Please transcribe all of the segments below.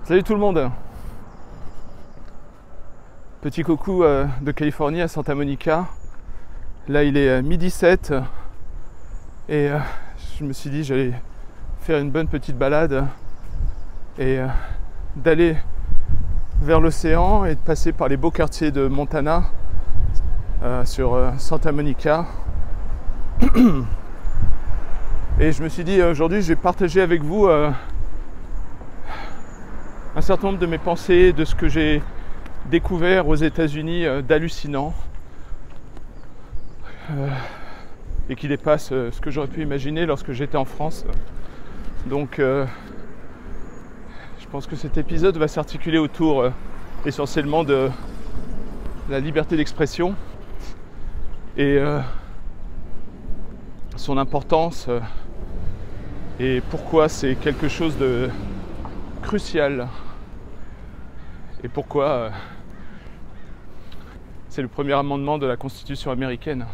Salut tout le monde. Petit coucou de Californie à Santa Monica. Là il est 12h07 et je me suis dit j'allais faire une bonne petite balade et d'aller vers l'océan et de passer par les beaux quartiers de Montana sur Santa Monica. Et je me suis dit aujourd'hui je vais partager avec vous un certain nombre de mes pensées, de ce que j'ai découvert aux États-Unis d'hallucinant et qui dépasse ce que j'aurais pu imaginer lorsque j'étais en France. Donc je pense que cet épisode va s'articuler autour essentiellement de la liberté d'expression et son importance et pourquoi c'est quelque chose de crucial et pourquoi c'est le premier amendement de la Constitution américaine.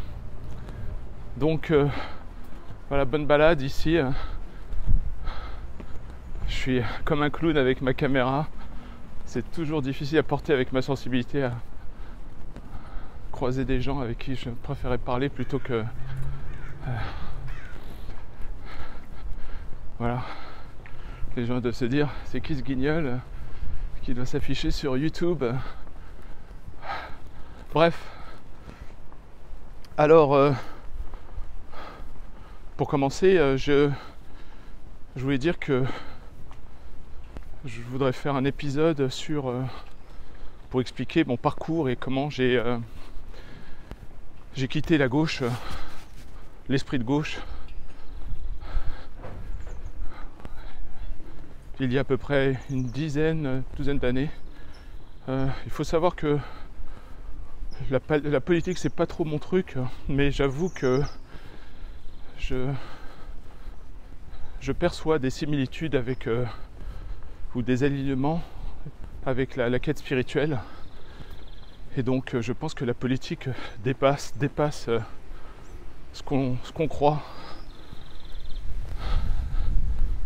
Donc voilà, bonne balade ici. Je suis comme un clown avec ma caméra. C'est toujours difficile à porter avec ma sensibilité à croiser des gens avec qui je préférais parler plutôt que voilà. Les gens doivent se dire, c'est qui ce guignol qui doit s'afficher sur YouTube. Bref. Alors, pour commencer, je voulais dire que je voudrais faire un épisode pour expliquer mon parcours et comment j'ai quitté la gauche, l'esprit de gauche, il y a à peu près une douzaine d'années. Il faut savoir que la politique c'est pas trop mon truc, mais j'avoue que je perçois des similitudes avec ou des alignements avec la quête spirituelle, et donc je pense que la politique dépasse ce qu'on croit,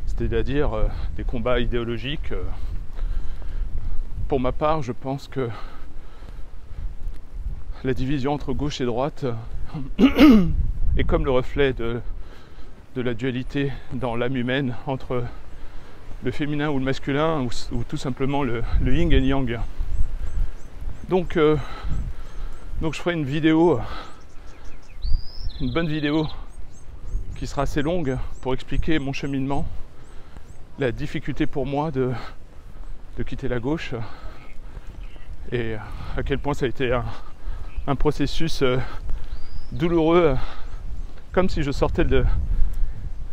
c'est-à-dire des combats idéologiques. Pour ma part, je pense que la division entre gauche et droite est comme le reflet de la dualité dans l'âme humaine entre le féminin ou le masculin, ou tout simplement le yin et le yang. Donc je ferai une bonne vidéo qui sera assez longue pour expliquer mon cheminement, la difficulté pour moi de quitter la gauche et à quel point ça a été un processus douloureux, comme si je sortais de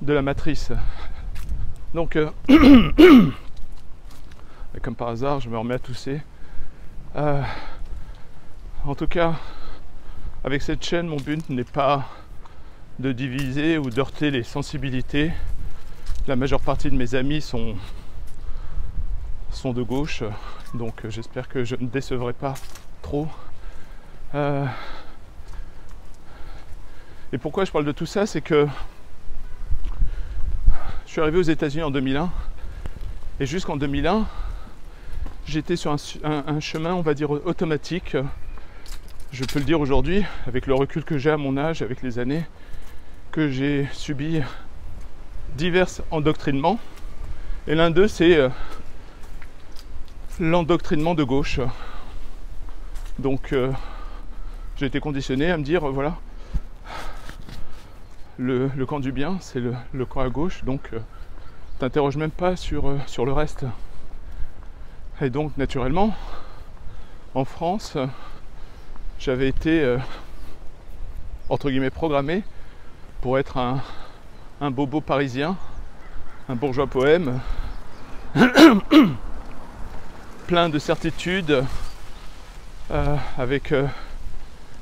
la matrice. Donc comme par hasard je me remets à tousser. En tout cas, avec cette chaîne, mon but n'est pas de diviser ou d'heurter les sensibilités. La majeure partie de mes amis sont de gauche, donc j'espère que je ne décevrai pas trop. Et pourquoi je parle de tout ça, c'est que je suis arrivé aux États-Unis en 2001, et jusqu'en 2001, j'étais sur un chemin, on va dire, automatique. Je peux le dire aujourd'hui, avec le recul que j'ai à mon âge, avec les années, que j'ai subi divers endoctrinements. Et l'un d'eux, c'est l'endoctrinement de gauche. Donc, j'ai été conditionné à me dire, voilà, le camp du bien, c'est le camp à gauche, donc t'interroges même pas sur le reste. Et donc, naturellement, en France, j'avais été, entre guillemets, programmé pour être un bobo parisien, un bourgeois poème, plein de certitudes, avec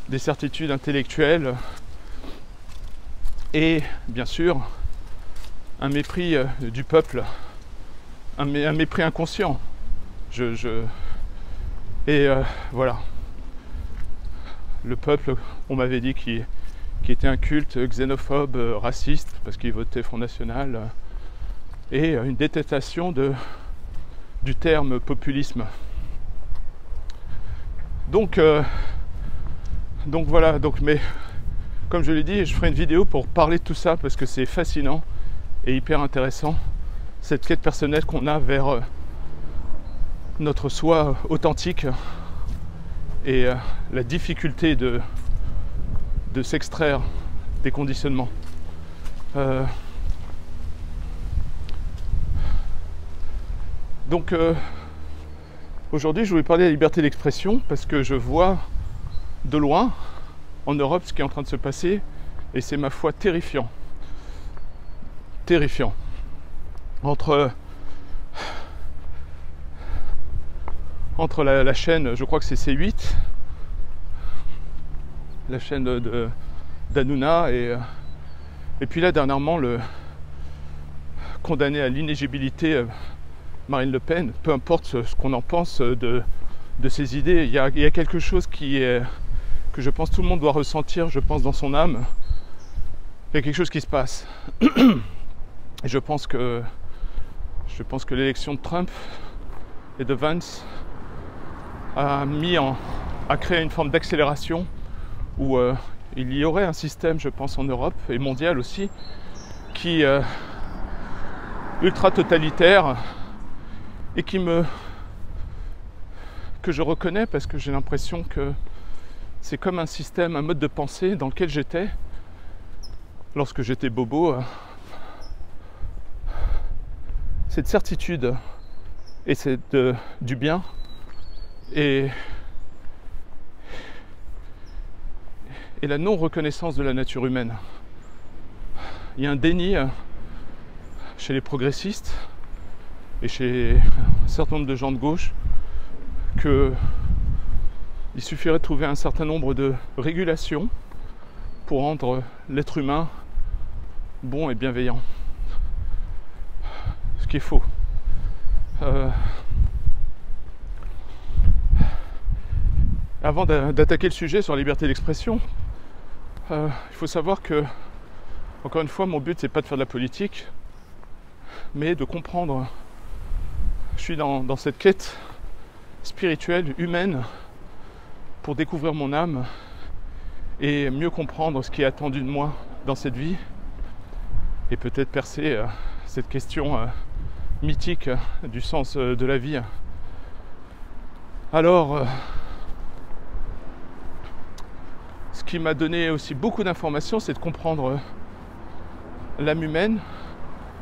des certitudes intellectuelles et bien sûr un mépris du peuple, un mépris inconscient. Voilà, le peuple, on m'avait dit qu'il qui était un culte xénophobe, raciste, parce qu'il votait Front National, et une détestation du terme populisme. Donc voilà, mais comme je l'ai dit, je ferai une vidéo pour parler de tout ça parce que c'est fascinant et hyper intéressant, cette quête personnelle qu'on a vers notre soi authentique et la difficulté de s'extraire des conditionnements. Donc aujourd'hui, je voulais parler de la liberté d'expression parce que je vois de loin en Europe ce qui est en train de se passer et c'est, ma foi, terrifiant. Terrifiant. Entre la chaîne, je crois que c'est C8, la chaîne d'Hanouna, et puis là dernièrement le condamné à l'inéligibilité Marine Le Pen. Peu importe ce qu'on en pense de ses idées, il y a quelque chose que je pense tout le monde doit ressentir, je pense, dans son âme. Il y a quelque chose qui se passe. Et je pense que l'élection de Trump et de Vance a créé une forme d'accélération où il y aurait un système, je pense, en Europe et mondial aussi, qui ultra totalitaire et que je reconnais parce que j'ai l'impression que c'est comme un système, un mode de pensée dans lequel j'étais lorsque j'étais bobo. Cette certitude et c'est du bien et la non-reconnaissance de la nature humaine. Il y a un déni chez les progressistes et chez un certain nombre de gens de gauche qu'il suffirait de trouver un certain nombre de régulations pour rendre l'être humain bon et bienveillant. Ce qui est faux. Avant d'attaquer le sujet sur la liberté d'expression, il faut savoir que, encore une fois, mon but c'est pas de faire de la politique, mais de comprendre. Je suis dans cette quête spirituelle, humaine, pour découvrir mon âme et mieux comprendre ce qui est attendu de moi dans cette vie et peut-être percer cette question mythique du sens de la vie. Alors, ce qui m'a donné aussi beaucoup d'informations, c'est de comprendre l'âme humaine,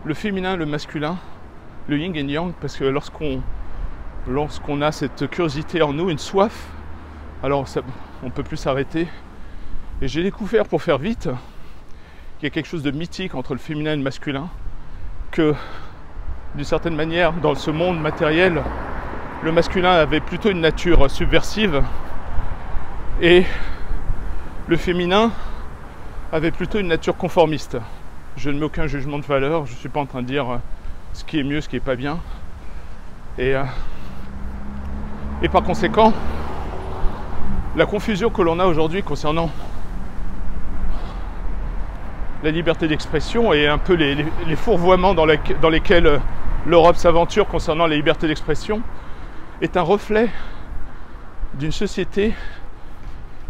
le féminin, le masculin, le yin et yang, parce que lorsqu'on a cette curiosité en nous, une soif, alors on ne peut plus s'arrêter. Et j'ai découvert, pour faire vite, qu'il y a quelque chose de mythique entre le féminin et le masculin, que d'une certaine manière, dans ce monde matériel, le masculin avait plutôt une nature subversive et le féminin avait plutôt une nature conformiste. Je ne mets aucun jugement de valeur, je ne suis pas en train de dire ce qui est mieux, ce qui n'est pas bien. Et par conséquent, la confusion que l'on a aujourd'hui concernant la liberté d'expression et un peu les fourvoiements dans lesquels l'Europe s'aventure concernant la liberté d'expression est un reflet d'une société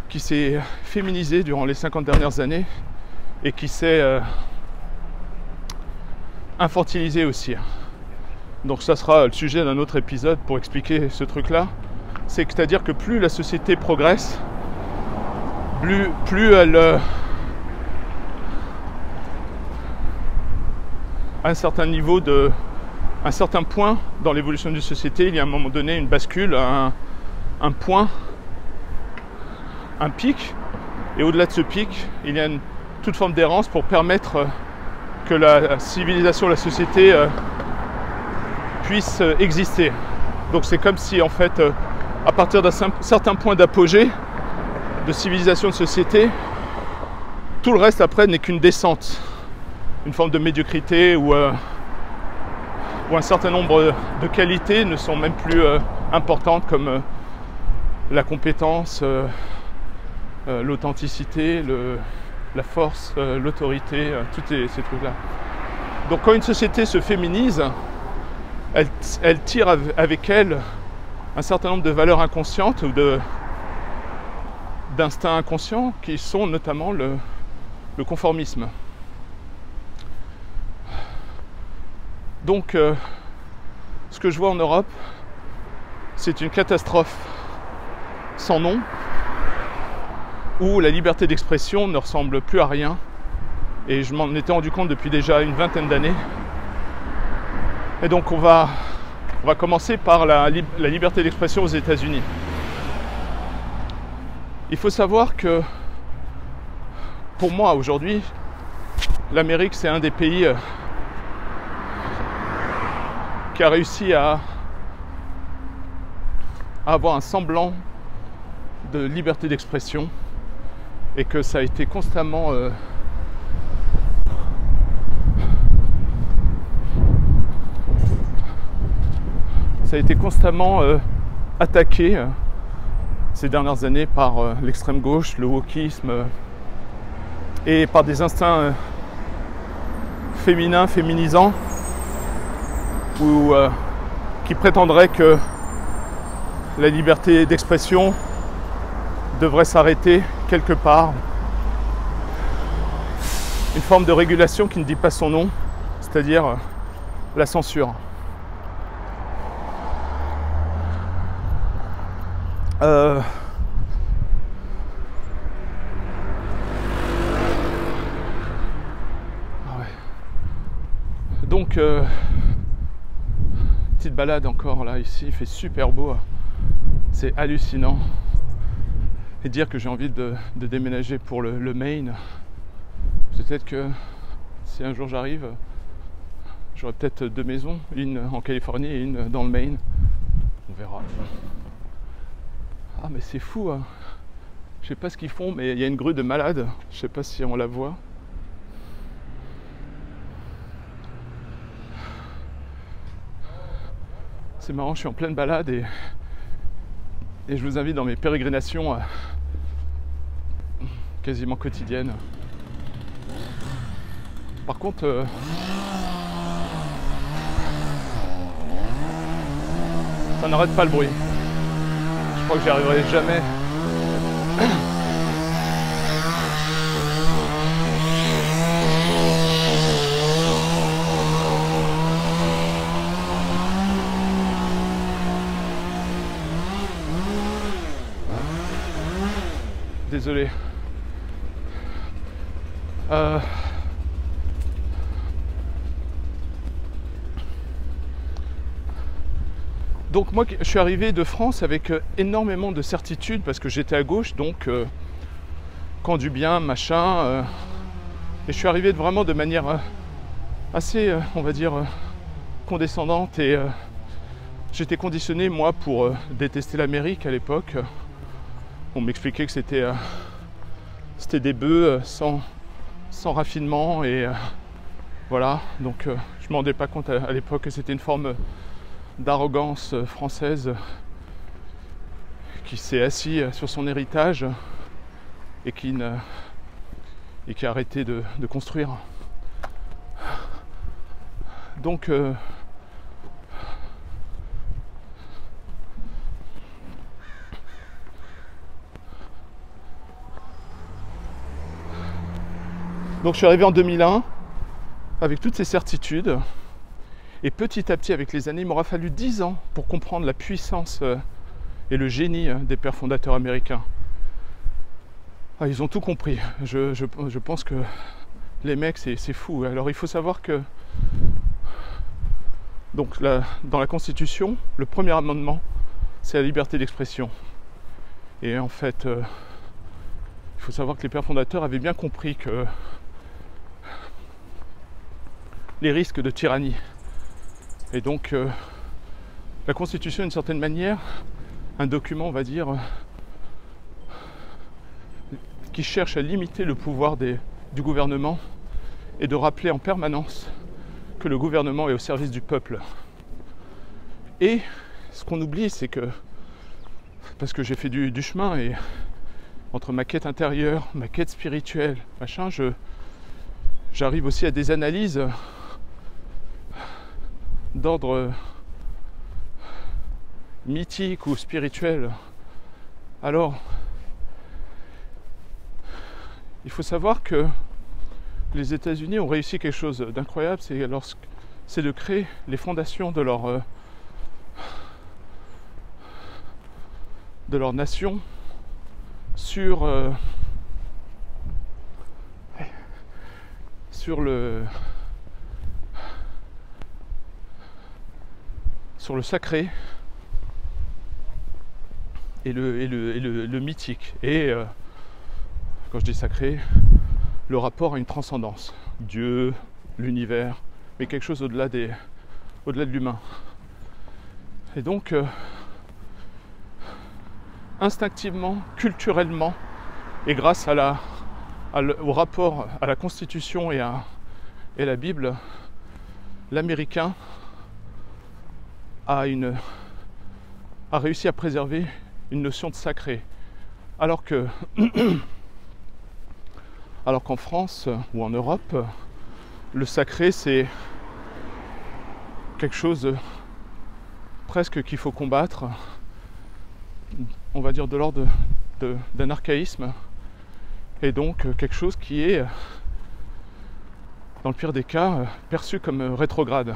qui s'est féminisée durant les 50 dernières années et qui s'est infantilisée aussi. Donc ça sera le sujet d'un autre épisode pour expliquer ce truc-là. C'est-à-dire que plus la société progresse, plus elle à un certain niveau un certain point dans l'évolution d'une société, il y a à un moment donné une bascule, un point, un pic, et au-delà de ce pic, il y a toute forme d'errance pour permettre que la civilisation, la société puisse exister. Donc c'est comme si en fait, à partir d'un certain point d'apogée, de civilisation, de société, tout le reste après n'est qu'une descente, une forme de médiocrité où un certain nombre de qualités ne sont même plus importantes, comme la compétence, l'authenticité, la force, l'autorité, tous ces trucs-là. Donc quand une société se féminise, elle tire avec elle un certain nombre de valeurs inconscientes ou d'instincts inconscients qui sont notamment le conformisme. Donc ce que je vois en Europe, c'est une catastrophe sans nom, où la liberté d'expression ne ressemble plus à rien. Et je m'en étais rendu compte depuis déjà une vingtaine d'années. Et donc on va commencer par la liberté d'expression aux États-Unis. Il faut savoir que, pour moi aujourd'hui, l'Amérique c'est un des pays qui a réussi à avoir un semblant de liberté d'expression, et que ça a été constamment attaqué ces dernières années par l'extrême gauche, le wokisme, et par des instincts féminins, féminisants, ou qui prétendraient que la liberté d'expression devrait s'arrêter quelque part. Une forme de régulation qui ne dit pas son nom, c'est-à-dire la censure. Donc, petite balade encore là, ici, il fait super beau, c'est hallucinant. Et dire que j'ai envie de déménager pour le Maine, peut-être que si un jour j'arrive, j'aurai peut-être 2 maisons, une en Californie et une dans le Maine. On verra. Ah mais c'est fou, hein. Je sais pas ce qu'ils font, mais il y a une grue de malade, je sais pas si on la voit. C'est marrant, je suis en pleine balade et je vous invite dans mes pérégrinations quasiment quotidiennes. Par contre, ça n'arrête pas le bruit. Je crois que j'y arriverai jamais. Désolé. Donc moi je suis arrivé de France avec énormément de certitude parce que j'étais à gauche, donc camp du bien, machin. Et je suis arrivé vraiment de manière assez, on va dire, condescendante, et j'étais conditionné moi pour détester l'Amérique à l'époque. On m'expliquait que c'était des bœufs sans raffinement, et voilà, donc je ne me rendais pas compte à l'époque que c'était une forme d'arrogance française qui s'est assis sur son héritage et qui a arrêté de construire. Donc je suis arrivé en 2001 avec toutes ces certitudes, et petit à petit avec les années, il m'aura fallu 10 ans pour comprendre la puissance et le génie des pères fondateurs américains. Ah, ils ont tout compris. Je pense que les mecs, c'est fou. Alors il faut savoir que donc dans la Constitution, le premier amendement, c'est la liberté d'expression. Et en fait, il faut savoir que les pères fondateurs avaient bien compris que les risques de tyrannie. Et donc, la Constitution, d'une certaine manière, un document, on va dire, qui cherche à limiter le pouvoir du gouvernement et de rappeler en permanence que le gouvernement est au service du peuple. Et ce qu'on oublie, c'est que, parce que j'ai fait du chemin, et entre ma quête intérieure, ma quête spirituelle, machin, j'arrive aussi à des analyses d'ordre mythique ou spirituel. Alors, il faut savoir que les États-Unis ont réussi quelque chose d'incroyable, c'est de créer les fondations de leur nation sur le sacré et le mythique. Et quand je dis sacré, le rapport à une transcendance. Dieu, l'univers, mais quelque chose au-delà de l'humain. Et donc, instinctivement, culturellement, et grâce au rapport à la Constitution et à la Bible, l'Américain a réussi à préserver une notion de sacré. Alors qu'en France ou en Europe, le sacré, c'est quelque chose presque qu'il faut combattre, on va dire de l'ordre d'un archaïsme, et donc quelque chose qui est, dans le pire des cas, perçu comme rétrograde.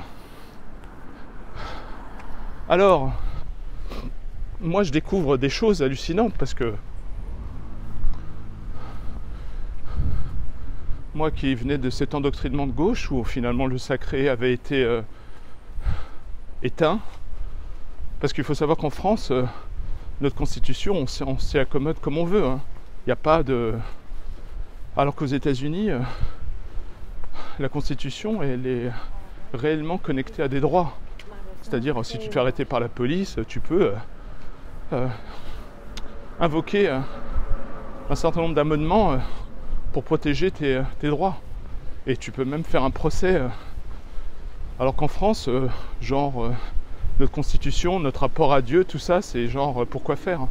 Alors, moi je découvre des choses hallucinantes parce que moi qui venais de cet endoctrinement de gauche où finalement le sacré avait été éteint, parce qu'il faut savoir qu'en France, notre constitution, on s'y accommode comme on veut. Il n'y a pas de... Alors qu'aux États-Unis, la constitution, elle est réellement connectée à des droits. C'est-à-dire, si tu te fais arrêter par la police, tu peux invoquer un certain nombre d'amendements pour protéger tes droits. Et tu peux même faire un procès. Alors qu'en France, notre constitution, notre rapport à Dieu, tout ça, c'est genre, pourquoi faire ?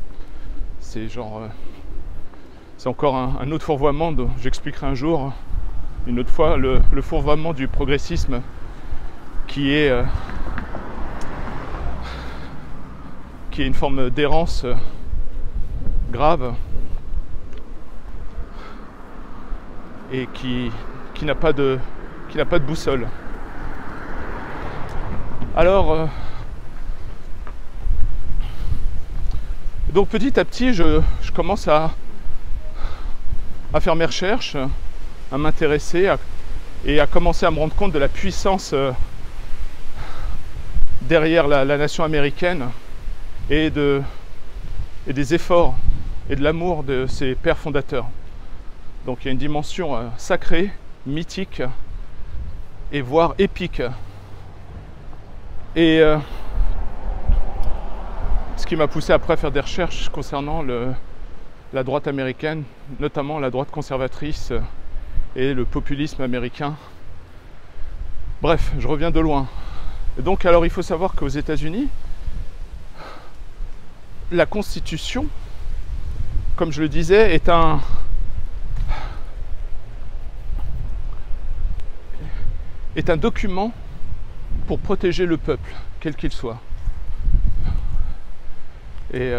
C'est genre... c'est encore un autre fourvoiement, j'expliquerai un jour, une autre fois, le fourvoiement du progressisme qui est une forme d'errance grave et qui n'a pas de boussole. Alors donc petit à petit je commence à faire mes recherches, à m'intéresser et à commencer à me rendre compte de la puissance derrière la nation américaine et des efforts et de l'amour de ses pères fondateurs. Donc il y a une dimension sacrée, mythique et voire épique. Et ce qui m'a poussé après à faire des recherches concernant la droite américaine, notamment la droite conservatrice et le populisme américain. Bref, je reviens de loin. Et donc alors il faut savoir qu'aux États-Unis, la Constitution, comme je le disais, est un document pour protéger le peuple, quel qu'il soit. Et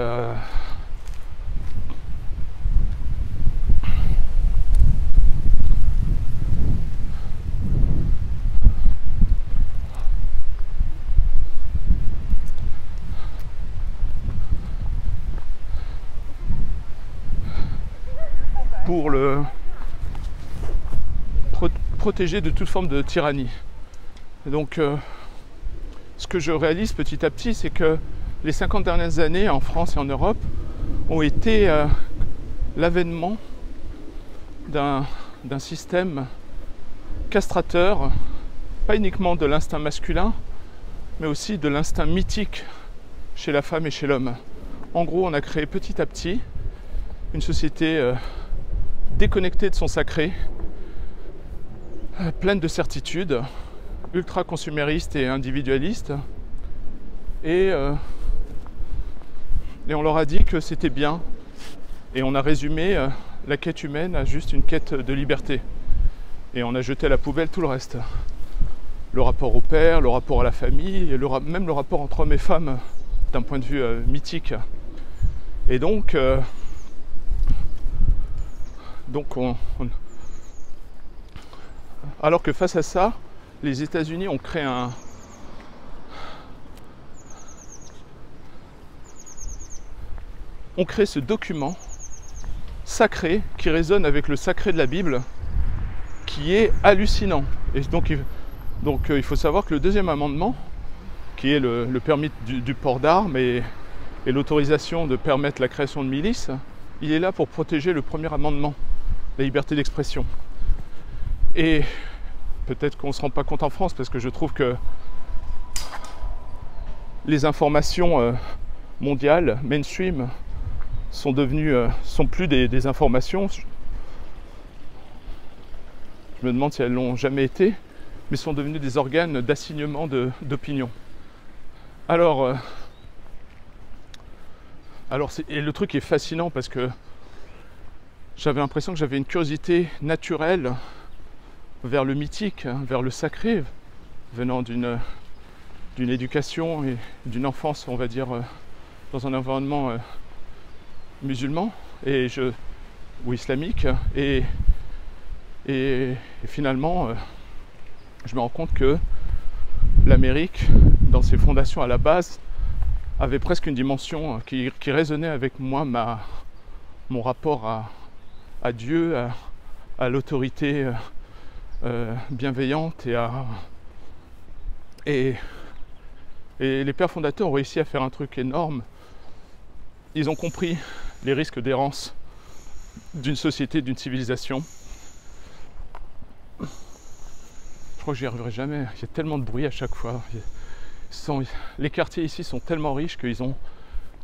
pour le protéger de toute forme de tyrannie. Et donc, ce que je réalise petit à petit, c'est que les 50 dernières années en France et en Europe ont été l'avènement d'un système castrateur, pas uniquement de l'instinct masculin, mais aussi de l'instinct mythique chez la femme et chez l'homme. En gros, on a créé petit à petit une société déconnectée de son sacré, pleine de certitudes, ultra consumériste et individualiste, et on leur a dit que c'était bien Et on a résumé la quête humaine à juste une quête de liberté. Et on a jeté à la poubelle tout le reste. Le rapport au père, le rapport à la famille, et même le rapport entre hommes et femmes d'un point de vue mythique. Et donc alors que face à ça, les États-Unis ont créé ce document sacré qui résonne avec le sacré de la Bible, qui est hallucinant. Et donc il faut savoir que le deuxième amendement, qui est le permis du port d'armes et l'autorisation de permettre la création de milices, il est là pour protéger le premier amendement, la liberté d'expression. Et peut-être qu'on ne se rend pas compte en France, parce que je trouve que les informations mondiales, mainstream, sont plus des informations. Je me demande si elles l'ont jamais été, mais sont devenues des organes d'assignement d'opinion. Alors et le truc est fascinant parce que j'avais l'impression que j'avais une curiosité naturelle vers le mythique, vers le sacré, venant d'une éducation et d'une enfance, on va dire, dans un environnement musulman ou islamique. Et finalement, je me rends compte que l'Amérique, dans ses fondations à la base, avait presque une dimension qui résonnait avec moi, mon rapport à Dieu, à l'autorité bienveillante et les pères fondateurs ont réussi à faire un truc énorme. Ils ont compris les risques d'errance d'une société, d'une civilisation. Je crois que j'y arriverai jamais. Il y a tellement de bruit à chaque fois. Les quartiers ici sont tellement riches qu'ils ont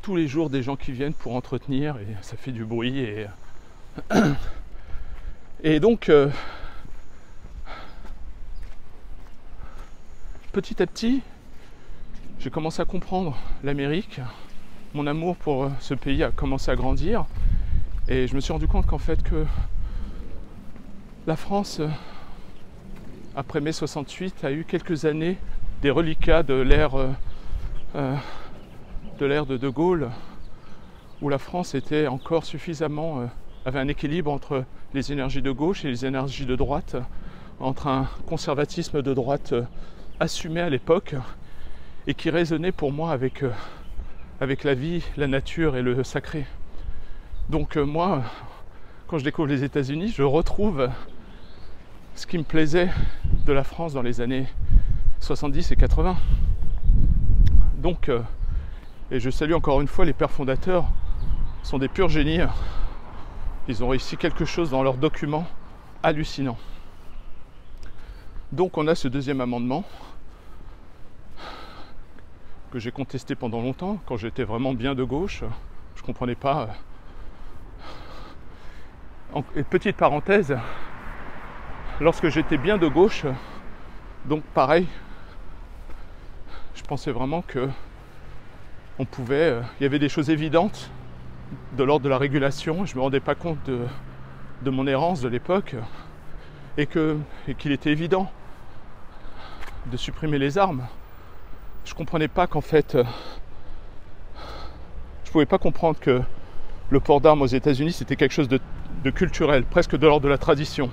tous les jours des gens qui viennent pour entretenir et ça fait du bruit. Et donc, petit à petit, j'ai commencé à comprendre l'Amérique. Mon amour pour ce pays a commencé à grandir. Et je me suis rendu compte qu'en fait, que la France, après mai 68, a eu quelques années des reliquats de l'ère de De Gaulle, où la France était encore suffisamment, avait un équilibre entre les énergies de gauche et les énergies de droite, entre un conservatisme de droite assumé à l'époque et qui résonnait pour moi avec la vie, la nature et le sacré. Donc moi, quand je découvre les États-Unis, je retrouve ce qui me plaisait de la France dans les années 70 et 80. Donc, et je salue encore une fois les pères fondateurs, sont des purs génies. Ils ont réussi quelque chose dans leurs documents hallucinant. Donc on a ce deuxième amendement que j'ai contesté pendant longtemps, quand j'étais vraiment bien de gauche. Je ne comprenais pas. Et petite parenthèse, lorsque j'étais bien de gauche, donc pareil, je pensais vraiment que on pouvait, il y avait des choses évidentes de l'ordre de la régulation. Je ne me rendais pas compte de mon errance de l'époque et qu'il était évident de supprimer les armes. Je ne comprenais pas qu'en fait, je ne pouvais pas comprendre que le port d'armes aux États-Unis c'était quelque chose de culturel, presque de l'ordre de la tradition.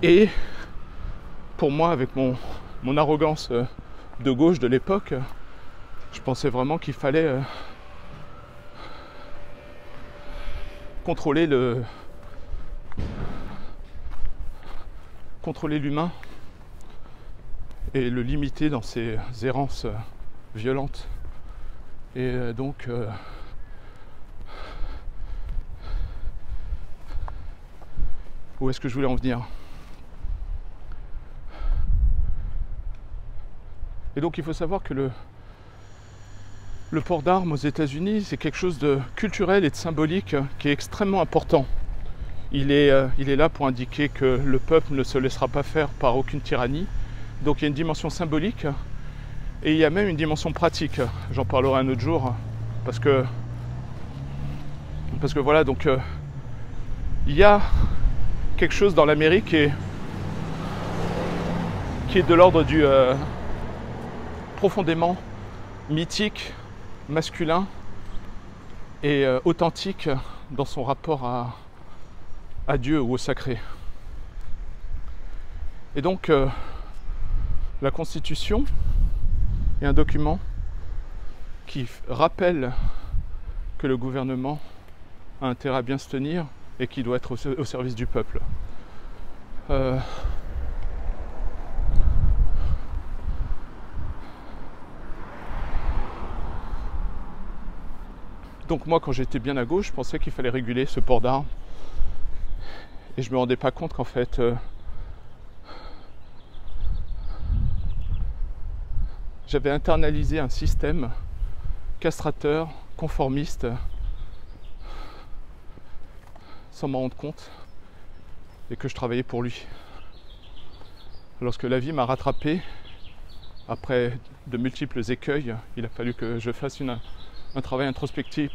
Et pour moi, avec mon arrogance de gauche de l'époque, je pensais vraiment qu'il fallait contrôler l'humain et le limiter dans ses errances violentes. Et donc où est-ce que je voulais en venir? Et donc il faut savoir que le port d'armes aux États-Unis, c'est quelque chose de culturel et de symbolique qui est extrêmement important. Il est là pour indiquer que le peuple ne se laissera pas faire par aucune tyrannie. Donc il y a une dimension symbolique et il y a même une dimension pratique. J'en parlerai un autre jour parce que Parce que voilà, donc il y a quelque chose dans l'Amérique qui est de l'ordre du profondément mythique, masculin et authentique dans son rapport à Dieu ou au sacré. Et donc la Constitution est un document qui rappelle que le gouvernement a intérêt à bien se tenir et qui doit être au service du peuple. Donc moi, quand j'étais bien à gauche, je pensais qu'il fallait réguler ce port d'armes. Et je me rendais pas compte qu'en fait, j'avais internalisé un système castrateur, conformiste, sans m'en rendre compte, et que je travaillais pour lui. Lorsque la vie m'a rattrapé, après de multiples écueils, il a fallu que je fasse un travail introspectif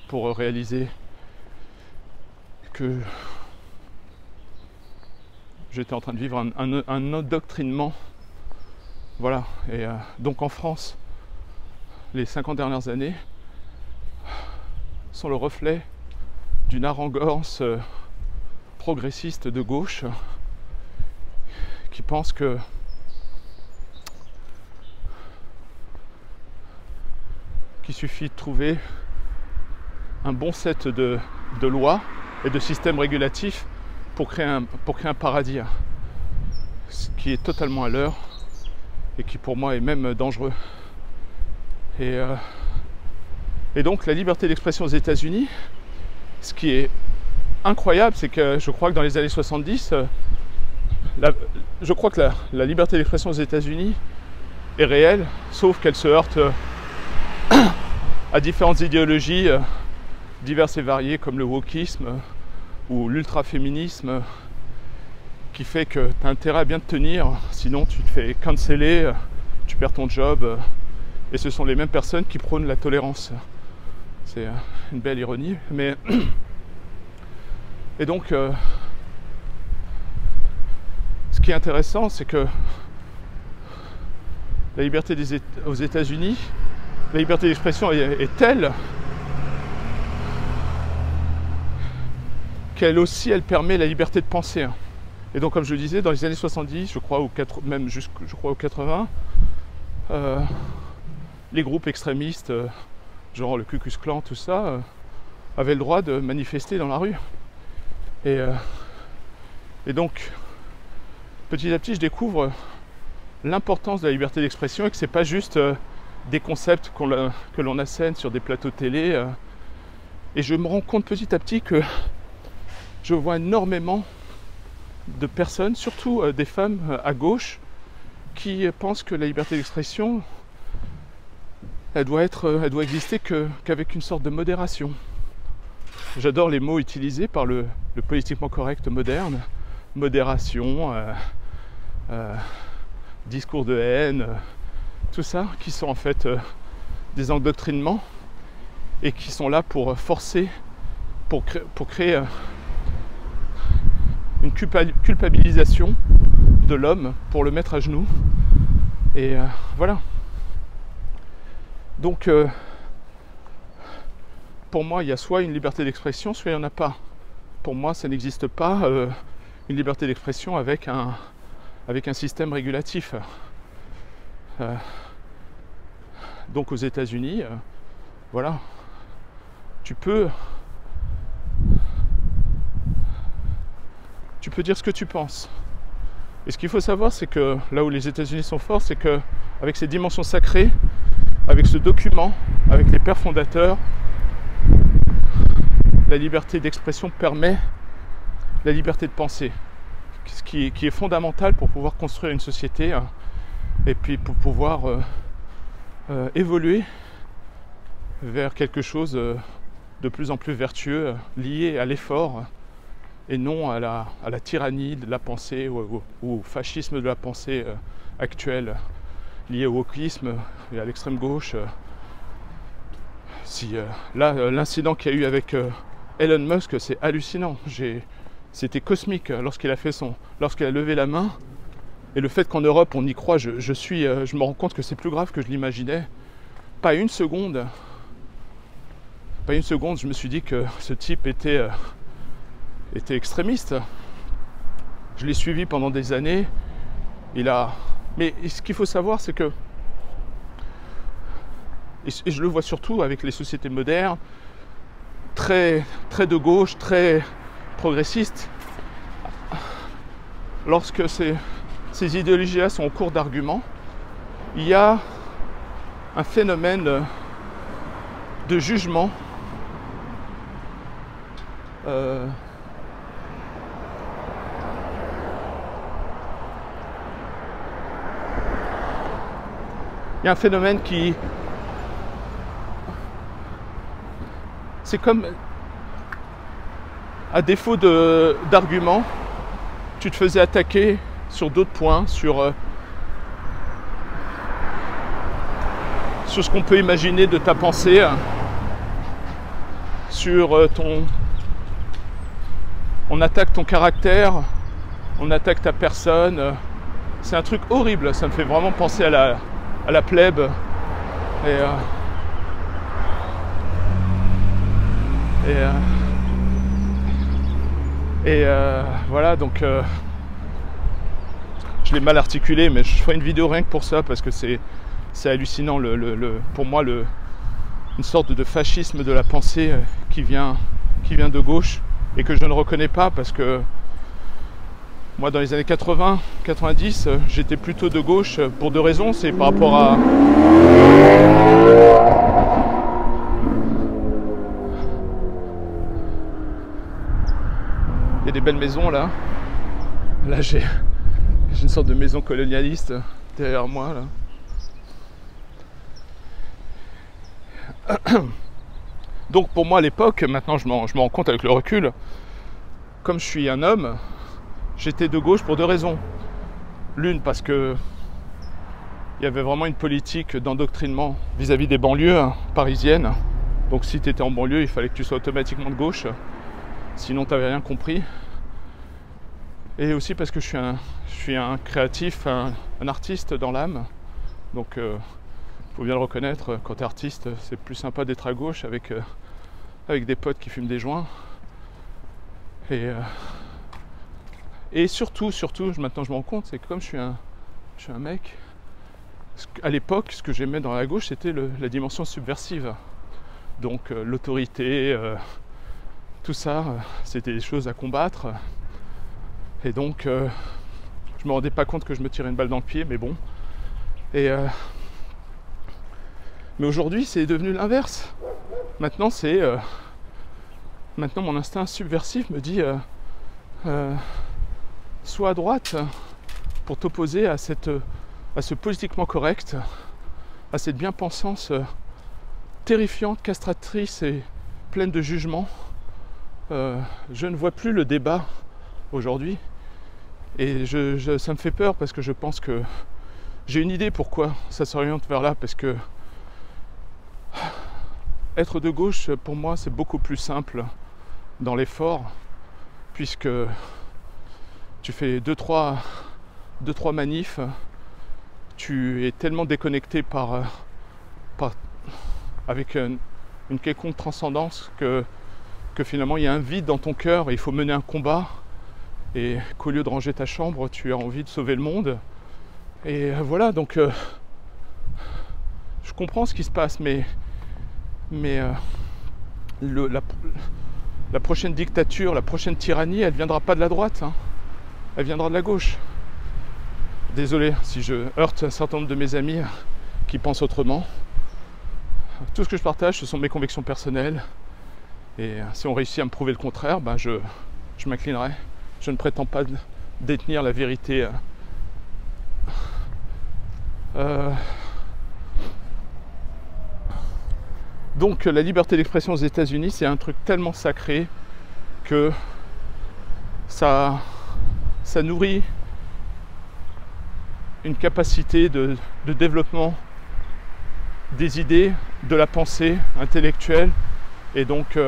pour réaliser que j'étais en train de vivre un endoctrinement. Voilà, et donc en France, les 50 dernières années sont le reflet d'une arrogance progressiste de gauche qui pense que qu'il suffit de trouver un bon set de lois et de systèmes régulatifs pour créer un paradis, ce qui est totalement à l'heure et qui pour moi est même dangereux. Et donc la liberté d'expression aux États-Unis, ce qui est incroyable, c'est que je crois que dans les années 70, je crois que la liberté d'expression aux États-Unis est réelle, sauf qu'elle se heurte à différentes idéologies diverses et variées comme le wokisme ou l'ultraféminisme, qui fait que tu as intérêt à bien te tenir, sinon tu te fais canceller, tu perds ton job, et ce sont les mêmes personnes qui prônent la tolérance. C'est une belle ironie, mais et donc ce qui est intéressant, c'est que la liberté aux États-Unis, la liberté d'expression est telle qu'elle aussi, elle permet la liberté de penser. Et donc, comme je le disais, dans les années 70, je crois, même je crois aux 80, les groupes extrémistes, genre le Ku Klux Klan, tout ça, avaient le droit de manifester dans la rue. Et donc, petit à petit, je découvre l'importance de la liberté d'expression et que c'est pas juste des concepts que l'on assène sur des plateaux télé. Et je me rends compte petit à petit que je vois énormément de personnes, surtout des femmes à gauche, qui pensent que la liberté d'expression, elle doit exister qu'avec une sorte de modération. J'adore les mots utilisés par le politiquement correct moderne, modération, discours de haine, tout ça, qui sont en fait des endoctrinements et qui sont là pour forcer, pour créer une culpabilisation de l'homme, pour le mettre à genoux. Et voilà. Donc, pour moi, il y a soit une liberté d'expression, soit il n'y en a pas. Pour moi, ça n'existe pas une liberté d'expression avec un système régulatif. Donc aux États-Unis, voilà, tu peux dire ce que tu penses. Et ce qu'il faut savoir, c'est que là où les États-Unis sont forts, c'est que avec ces dimensions sacrées, avec ce document, avec les pères fondateurs, la liberté d'expression permet la liberté de penser, ce qui est fondamental pour pouvoir construire une société et puis pour pouvoir évoluer vers quelque chose de plus en plus vertueux, lié à l'effort et non à la tyrannie de la pensée ou au fascisme de la pensée actuelle, lié au wokisme et à l'extrême gauche. Là, l'incident qu'il y a eu avec Elon Musk, c'est hallucinant. C'était cosmique lorsqu'il a levé la main. Et le fait qu'en Europe on y croit, je me rends compte que c'est plus grave que je l'imaginais. Pas une seconde, je me suis dit que ce type était extrémiste. Je l'ai suivi pendant des années. Mais ce qu'il faut savoir, c'est que, et je le vois surtout avec les sociétés modernes, très, très de gauche, très progressistes, lorsque ces idéologies-là sont en cours d'argument, il y a un phénomène de jugement il y a un phénomène qui... C'est comme... À défaut d'arguments, tu te faisais attaquer sur d'autres points, sur ce qu'on peut imaginer de ta pensée, sur on attaque ton caractère, on attaque ta personne. C'est un truc horrible, ça me fait vraiment penser à la plèbe. Voilà, donc je l'ai mal articulé, mais je ferai une vidéo rien que pour ça, parce que c'est hallucinant, pour moi, une sorte de fascisme de la pensée qui vient de gauche, et que je ne reconnais pas, parce que moi, dans les années 80, 90, j'étais plutôt de gauche pour deux raisons. C'est par rapport à... Il y a des belles maisons là. Là, j'ai une sorte de maison colonialiste derrière moi là. Donc pour moi à l'époque, maintenant je me rends compte avec le recul, comme je suis un homme, j'étais de gauche pour deux raisons. L'une, parce que il y avait vraiment une politique d'endoctrinement vis-à-vis des banlieues parisiennes. Donc si tu étais en banlieue, il fallait que tu sois automatiquement de gauche, sinon tu n'avais rien compris. Et aussi parce que je suis un créatif, un artiste dans l'âme. Donc faut bien le reconnaître, quand tu es artiste, c'est plus sympa d'être à gauche avec des potes qui fument des joints. Et surtout, maintenant je me rends compte, c'est que comme je suis un mec, à l'époque, ce que j'aimais dans la gauche, c'était la dimension subversive. Donc l'autorité, tout ça, c'était des choses à combattre. Et donc, je me rendais pas compte que je me tirais une balle dans le pied, mais bon. Mais aujourd'hui, c'est devenu l'inverse. Maintenant, maintenant, mon instinct subversif me dit sois à droite pour t'opposer à ce politiquement correct, à cette bien-pensance terrifiante, castratrice et pleine de jugement. Je ne vois plus le débat aujourd'hui. Et ça me fait peur, parce que je pense que j'ai une idée pourquoi ça s'oriente vers là, parce que être de gauche, pour moi, c'est beaucoup plus simple dans l'effort, puisque tu fais 2-3 manifs, tu es tellement déconnecté avec une quelconque transcendance que finalement il y a un vide dans ton cœur et il faut mener un combat, et qu'au lieu de ranger ta chambre, tu as envie de sauver le monde. Et voilà, donc je comprends ce qui se passe, mais la prochaine dictature, la prochaine tyrannie, elle viendra pas de la droite, hein. Elle viendra de la gauche. Désolé si je heurte un certain nombre de mes amis qui pensent autrement. Tout ce que je partage, ce sont mes convictions personnelles, et si on réussit à me prouver le contraire, ben je m'inclinerai. Je ne prétends pas détenir la vérité. Donc la liberté d'expression aux États-Unis, c'est un truc tellement sacré que ça nourrit une capacité de développement des idées, de la pensée intellectuelle, et donc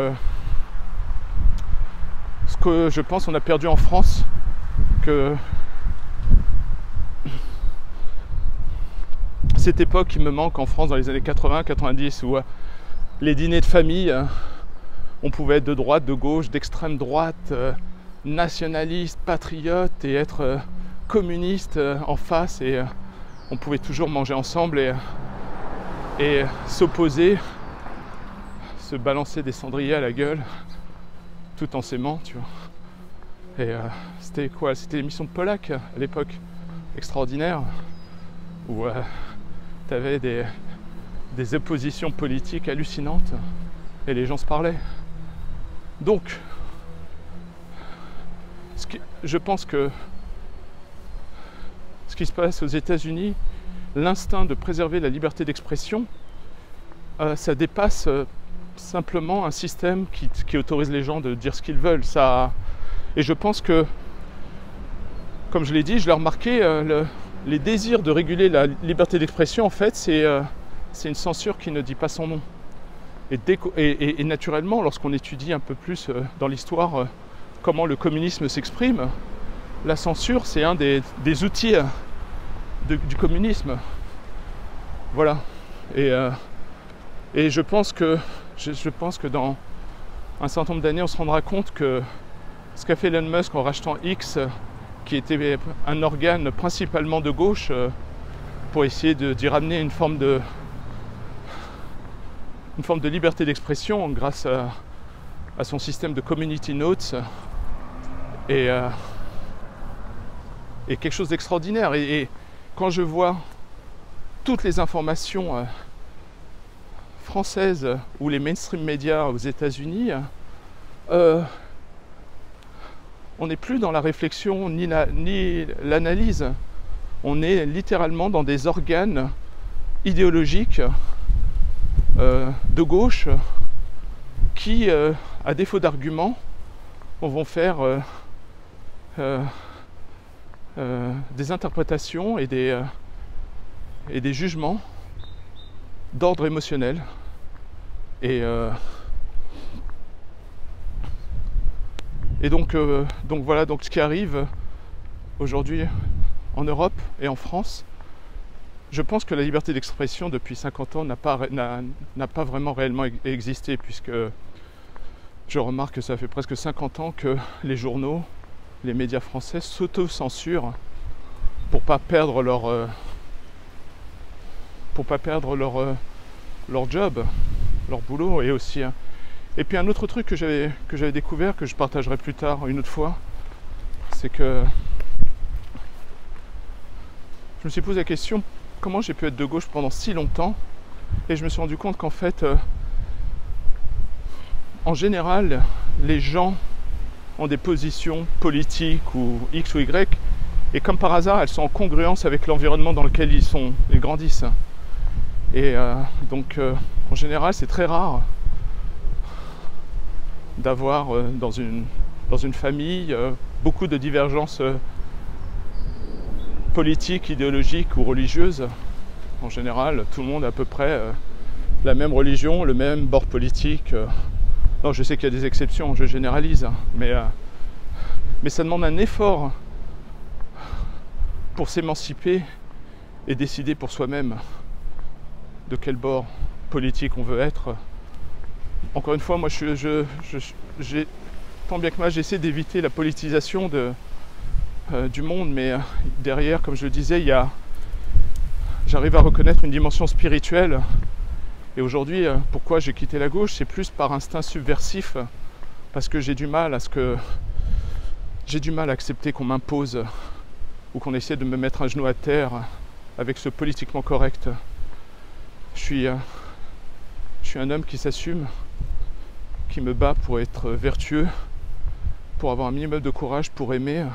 que je pense on a perdu en France, que cette époque qui me manque en France dans les années 80-90 où les dîners de famille, on pouvait être de droite, de gauche, d'extrême droite, nationaliste, patriote et être communiste en face, et on pouvait toujours manger ensemble et s'opposer, se balancer des cendriers à la gueule tout en s'aimant, tu vois. Et c'était quoi? C'était l'émission de Polak à l'époque, extraordinaire, où tu avais des oppositions politiques hallucinantes et les gens se parlaient. Donc, je pense que ce qui se passe aux États-Unis, l'instinct de préserver la liberté d'expression, ça dépasse simplement un système qui autorise les gens de dire ce qu'ils veulent. Et je pense que, comme je l'ai dit, je l'ai remarqué, les désirs de réguler la liberté d'expression, en fait, c'est une censure qui ne dit pas son nom. Et naturellement, lorsqu'on étudie un peu plus dans l'histoire comment le communisme s'exprime, la censure, c'est un des outils du communisme. Voilà. Et je pense que dans un certain nombre d'années, on se rendra compte que ce qu'a fait Elon Musk en rachetant X, qui était un organe principalement de gauche, pour essayer d'y ramener une forme de liberté d'expression grâce à son système de community notes, et quelque chose d'extraordinaire. Et quand je vois toutes les informations françaises ou les mainstream médias aux États-Unis, on n'est plus dans la réflexion ni l'analyse. On est littéralement dans des organes idéologiques de gauche qui, à défaut d'arguments, vont faire des interprétations et des jugements d'ordre émotionnel. Et donc voilà, donc ce qui arrive aujourd'hui en Europe et en France, je pense que la liberté d'expression depuis 50 ans n'a pas vraiment réellement existé, puisque je remarque que ça fait presque 50 ans que les journaux, les médias français s'auto-censurent pour pas perdre leur job, leur boulot. Et aussi et puis un autre truc que j'avais découvert, que je partagerai plus tard une autre fois, c'est que je me suis posé la question comment j'ai pu être de gauche pendant si longtemps, et je me suis rendu compte qu'en fait en général les gens ont des positions politiques ou X ou Y, et comme par hasard elles sont en congruence avec l'environnement dans lequel ils grandissent. Et donc en général c'est très rare d'avoir dans une famille beaucoup de divergences politiques, idéologiques ou religieuses. En général, tout le monde a à peu près la même religion, le même bord politique. Non, je sais qu'il y a des exceptions, je généralise, mais ça demande un effort pour s'émanciper et décider pour soi-même de quel bord politique on veut être. Encore une fois, moi, tant bien que mal, j'essaie d'éviter la politisation du monde, mais derrière, comme je le disais, j'arrive à reconnaître une dimension spirituelle. Et aujourd'hui, pourquoi j'ai quitté la gauche, c'est plus par instinct subversif, parce que j'ai du mal à accepter qu'on m'impose ou qu'on essaie de me mettre un genou à terre avec ce politiquement correct. Je suis un homme qui s'assume, qui me bat pour être vertueux, pour avoir un minimum de courage, pour aimer.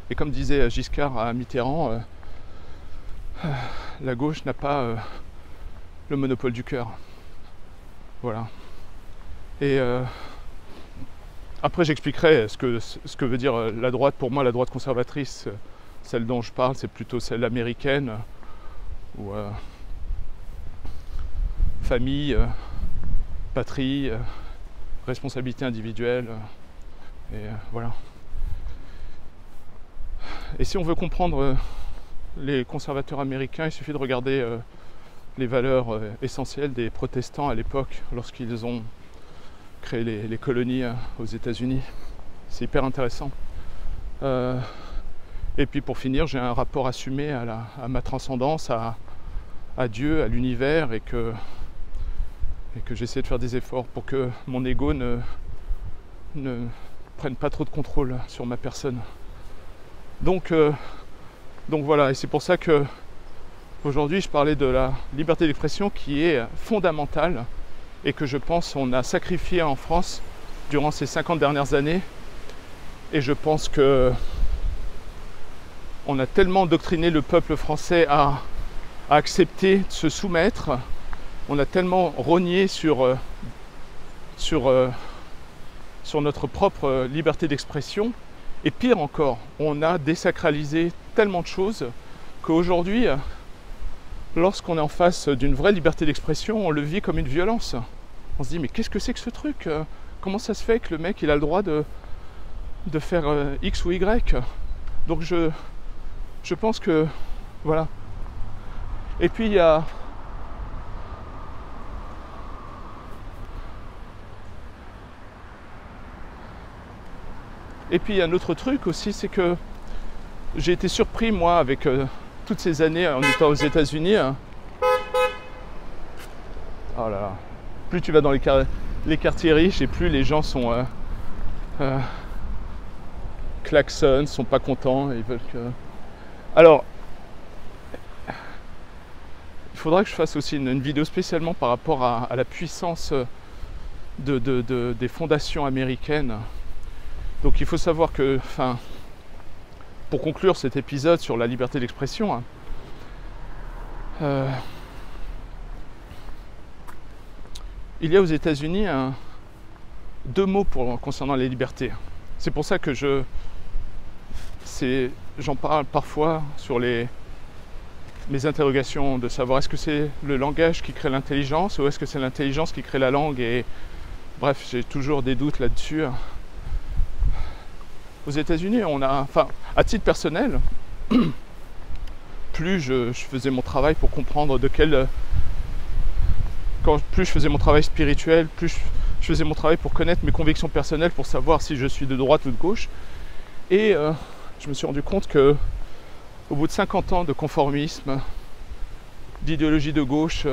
Et comme disait Giscard à Mitterrand, la gauche n'a pas le monopole du cœur. Voilà. Et après j'expliquerai ce que veut dire la droite. Pour moi, la droite conservatrice, celle dont je parle, c'est plutôt celle américaine, où famille, patrie, responsabilité individuelle, et voilà. Et si on veut comprendre les conservateurs américains, il suffit de regarder les valeurs essentielles des protestants à l'époque, lorsqu'ils ont créé les colonies aux États-Unis. C'est hyper intéressant. Et puis pour finir, j'ai un rapport assumé à ma transcendance, à Dieu, à l'univers, et que j'essaie de faire des efforts pour que mon ego ne prenne pas trop de contrôle sur ma personne. Donc voilà, et c'est pour ça que aujourd'hui je parlais de la liberté d'expression qui est fondamentale et que je pense on a sacrifié en France durant ces 50 dernières années. Et je pense que on a tellement doctriné le peuple français à accepter de se soumettre, on a tellement rogné sur notre propre liberté d'expression, et pire encore, on a désacralisé tellement de choses qu'aujourd'hui, lorsqu'on est en face d'une vraie liberté d'expression, on le vit comme une violence. On se dit mais qu'est-ce que c'est que ce truc ? Comment ça se fait que le mec il a le droit de faire X ou Y ? Donc je pense que voilà. Et puis il y a un autre truc aussi, c'est que j'ai été surpris moi avec toutes ces années en étant aux États-Unis. Oh là là. Plus tu vas dans les quartiers riches et plus les gens sont klaxonnent, sont pas contents, ils veulent que. Alors, il faudra que je fasse aussi une vidéo spécialement par rapport à la puissance des fondations américaines. Donc il faut savoir que, pour conclure cet épisode sur la liberté d'expression, il y a aux États-Unis deux mots concernant les libertés. C'est pour ça que j'en parle parfois sur mes interrogations de savoir est-ce que c'est le langage qui crée l'intelligence ou est-ce que c'est l'intelligence qui crée la langue, et bref, j'ai toujours des doutes là-dessus. Aux États-Unis, on a, à titre personnel, plus je faisais mon travail pour comprendre plus je faisais mon travail spirituel, plus je faisais mon travail pour connaître mes convictions personnelles, pour savoir si je suis de droite ou de gauche. Et je me suis rendu compte que, au bout de 50 ans de conformisme, d'idéologie de gauche,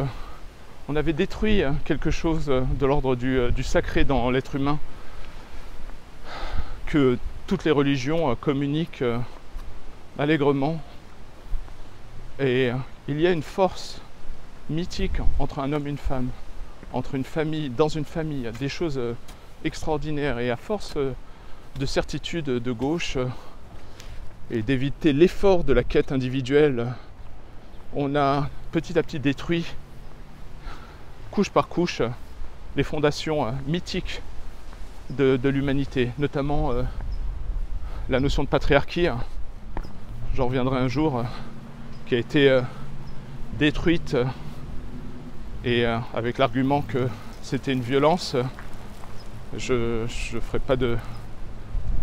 on avait détruit quelque chose de l'ordre du sacré dans l'être humain, que toutes les religions communiquent allègrement. Et il y a une force mythique entre un homme et une femme, entre une famille, dans une famille, des choses extraordinaires. Et à force de certitude de gauche et d'éviter l'effort de la quête individuelle, on a petit à petit détruit, couche par couche, les fondations mythiques de l'humanité, notamment la notion de patriarchie, j'en reviendrai un jour, qui a été détruite, et avec l'argument que c'était une violence. Je ne ferai pas de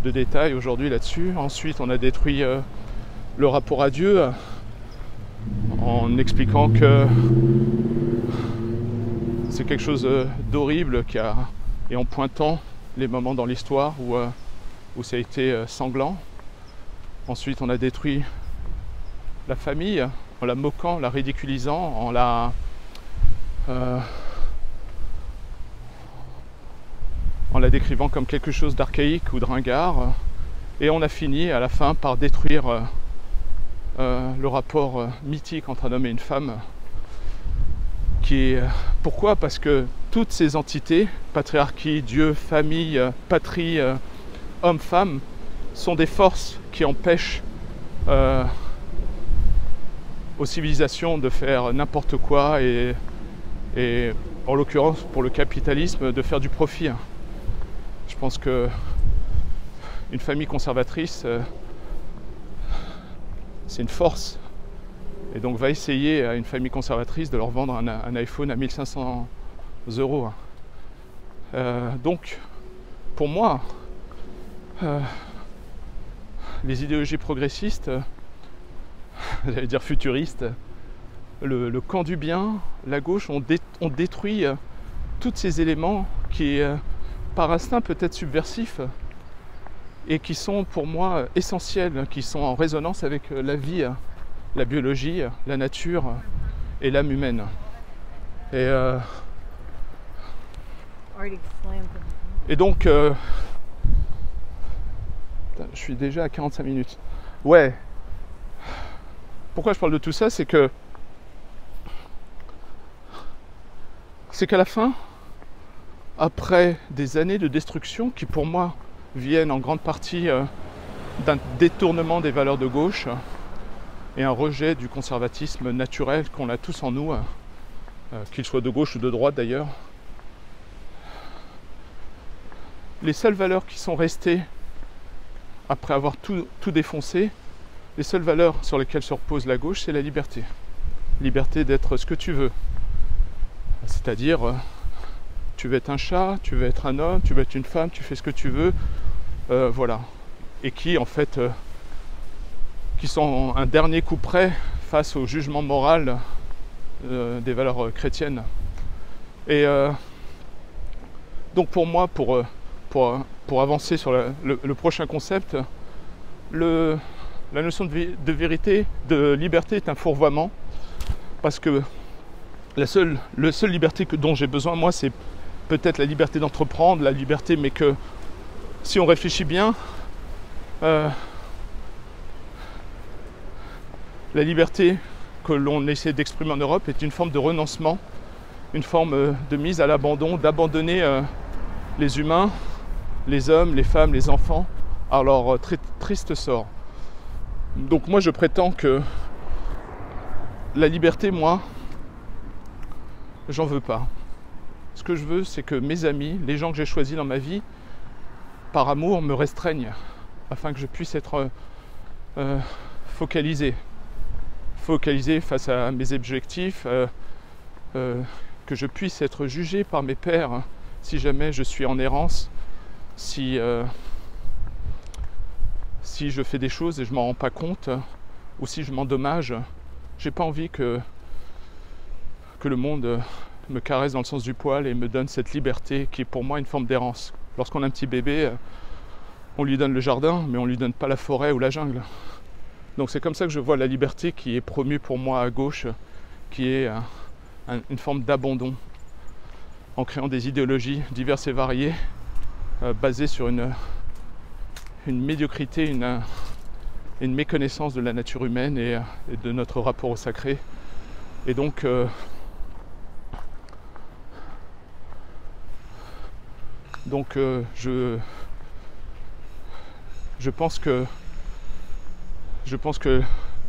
détails aujourd'hui là-dessus. Ensuite, on a détruit le rapport à Dieu en expliquant que c'est quelque chose d'horrible et en pointant les moments dans l'histoire où ça a été sanglant. Ensuite, on a détruit la famille en la moquant, la ridiculisant, en la décrivant comme quelque chose d'archaïque ou de ringard. Et on a fini à la fin par détruire le rapport mythique entre un homme et une femme. Pourquoi ? Parce que toutes ces entités, patriarchie, Dieu, famille, patrie, homme-femme, sont des forces qui empêchent aux civilisations de faire n'importe quoi et en l'occurrence pour le capitalisme de faire du profit. Je pense que une famille conservatrice, c'est une force. Et donc va essayer à une famille conservatrice de leur vendre un iPhone à 1500 €. Donc, pour moi, les idéologies progressistes, j'allais dire futuristes, le camp du bien, la gauche, ont détruit tous ces éléments qui, par instinct peut-être subversifs, et qui sont pour moi essentiels, qui sont en résonance avec la vie, la biologie, la nature et l'âme humaine. Et donc, je suis déjà à 45 minutes. Ouais. Pourquoi je parle de tout ça, c'est qu'à la fin, après des années de destruction qui pour moi viennent en grande partie d'un détournement des valeurs de gauche et un rejet du conservatisme naturel qu'on a tous en nous, qu'il soit de gauche ou de droite d'ailleurs, les seules valeurs qui sont restées après avoir tout défoncé, les seules valeurs sur lesquelles se repose la gauche, c'est la liberté. Liberté d'être ce que tu veux. C'est-à-dire, tu veux être un chat, tu veux être un homme, tu veux être une femme, tu fais ce que tu veux. Voilà. Et qui, en fait, qui sont un dernier coup près face au jugement moral des valeurs chrétiennes. Et donc pour moi, pour avancer sur le prochain concept, la notion de vérité, de liberté est un fourvoiement, parce que la seule liberté dont j'ai besoin, moi, c'est peut-être la liberté d'entreprendre, la liberté, mais que si on réfléchit bien, la liberté que l'on essaie d'exprimer en Europe est une forme de renoncement, une forme de mise à l'abandon, d'abandonner les humains, les hommes, les femmes, les enfants à leur très triste sort. Donc moi je prétends que la liberté, moi, j'en veux pas. Ce que je veux, c'est que mes amis, les gens que j'ai choisis dans ma vie, par amour, me restreignent, afin que je puisse être focalisé face à mes objectifs, que je puisse être jugé par mes pairs si jamais je suis en errance, si je fais des choses et je m'en rends pas compte, ou si je m'endommage. J'ai pas envie que le monde me caresse dans le sens du poil et me donne cette liberté qui est pour moi une forme d'errance. Lorsqu'on a un petit bébé, on lui donne le jardin, mais on lui donne pas la forêt ou la jungle. Donc c'est comme ça que je vois la liberté qui est promue pour moi à gauche, qui est une forme d'abandon, en créant des idéologies diverses et variées, basées sur une médiocrité, une méconnaissance de la nature humaine et de notre rapport au sacré. Et donc je pense que